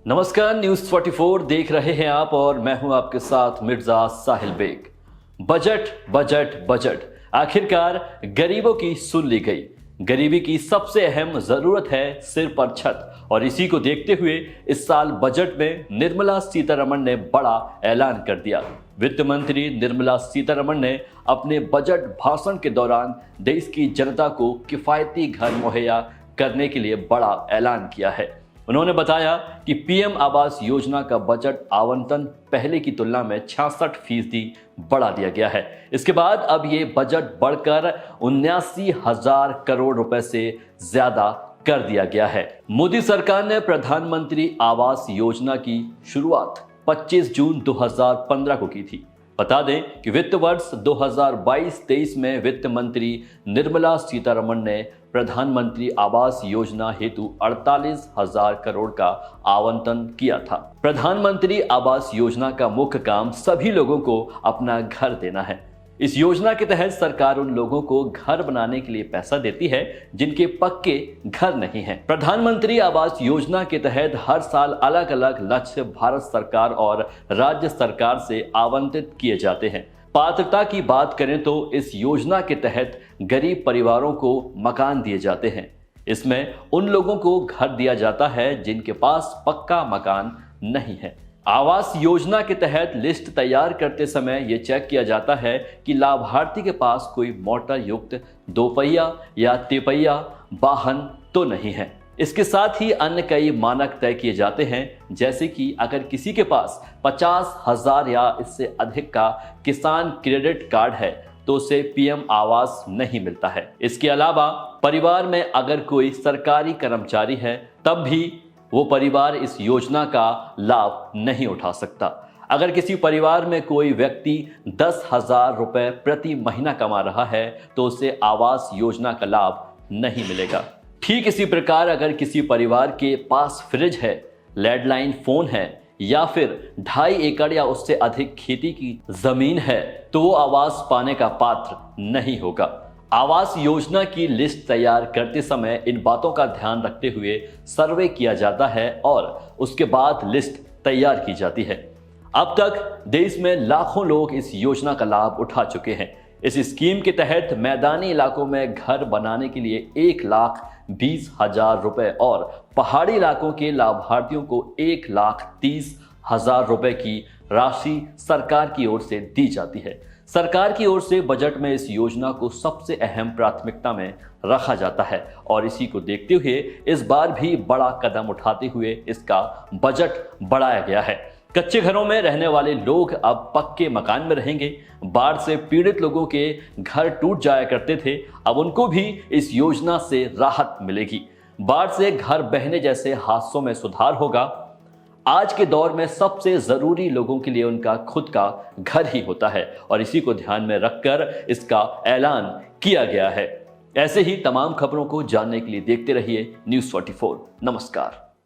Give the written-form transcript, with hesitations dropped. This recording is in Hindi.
नमस्कार, न्यूज 44 देख रहे हैं आप और मैं हूं आपके साथ मिर्जा साहिल बेग। बजट बजट बजट आखिरकार गरीबों की सुन ली गई। गरीबी की सबसे अहम जरूरत है सिर पर छत, और इसी को देखते हुए इस साल बजट में निर्मला सीतारमण ने बड़ा ऐलान कर दिया। वित्त मंत्री निर्मला सीतारमण ने अपने बजट भाषण के दौरान देश की जनता को किफायती घर मुहैया करने के लिए बड़ा ऐलान किया है। उन्होंने बताया कि पीएम आवास योजना का बजट आवंटन पहले की तुलना में 66% बढ़ा दिया गया है। इसके बाद अब ये बजट बढ़कर 79,000 करोड़ रुपए से ज्यादा कर दिया गया है। मोदी सरकार ने प्रधानमंत्री आवास योजना की शुरुआत 25 जून 2015 को की थी। बता दें कि वित्त वर्ष 2022-23 में वित्त मंत्री निर्मला सीतारमण ने प्रधानमंत्री आवास योजना हेतु 48,000 करोड़ का आवंटन किया था। प्रधानमंत्री आवास योजना का मुख्य काम सभी लोगों को अपना घर देना है। इस योजना के तहत सरकार उन लोगों को घर बनाने के लिए पैसा देती है जिनके पक्के घर नहीं हैं। प्रधानमंत्री आवास योजना के तहत हर साल अलग अलग लक्ष्य भारत सरकार और राज्य सरकार से आवंटित किए जाते हैं। पात्रता की बात करें तो इस योजना के तहत गरीब परिवारों को मकान दिए जाते हैं। इसमें उन लोगों को घर दिया जाता है जिनके पास पक्का मकान नहीं है। आवास योजना के तहत लिस्ट तैयार करते समय यह चेक किया जाता है कि लाभार्थी के पास कोई मोटर युक्त दोपहिया या तिपहिया वाहन तो नहीं है। इसके साथ ही अन्य कई मानक तय किए जाते हैं, जैसे कि अगर किसी के पास 50,000 या इससे अधिक का किसान क्रेडिट कार्ड है तो उसे पीएम आवास नहीं मिलता है। इसके अलावा परिवार में अगर कोई सरकारी कर्मचारी है तब भी वो परिवार इस योजना का लाभ नहीं उठा सकता। अगर किसी परिवार में कोई व्यक्ति 10,000 रुपए प्रति महीना कमा रहा है तो उसे आवास योजना का लाभ नहीं मिलेगा। ठीक इसी प्रकार अगर किसी परिवार के पास फ्रिज है, लैंडलाइन फोन है या फिर 2.5 एकड़ या उससे अधिक खेती की जमीन है तो वो आवास पाने का पात्र नहीं होगा। आवास योजना की लिस्ट तैयार करते समय इन बातों का ध्यान रखते हुए सर्वे किया जाता है और उसके बाद लिस्ट तैयार की जाती है। अब तक देश में लाखों लोग इस योजना का लाभ उठा चुके हैं। इस स्कीम के तहत मैदानी इलाकों में घर बनाने के लिए 1,20,000 रुपए और पहाड़ी इलाकों के लाभार्थियों को 1,30,000 रुपए की राशि सरकार की ओर से दी जाती है। सरकार की ओर से बजट में इस योजना को सबसे अहम प्राथमिकता में रखा जाता है और इसी को देखते हुए इस बार भी बड़ा कदम उठाते हुए इसका बजट बढ़ाया गया है। कच्चे घरों में रहने वाले लोग अब पक्के मकान में रहेंगे। बाढ़ से पीड़ित लोगों के घर टूट जाया करते थे, अब उनको भी इस योजना से राहत मिलेगी। बाढ़ से घर बहने जैसे हादसों में सुधार होगा। आज के दौर में सबसे जरूरी लोगों के लिए उनका खुद का घर ही होता है और इसी को ध्यान में रखकर इसका ऐलान किया गया है। ऐसे ही तमाम खबरों को जानने के लिए देखते रहिए न्यूज़ 44। नमस्कार।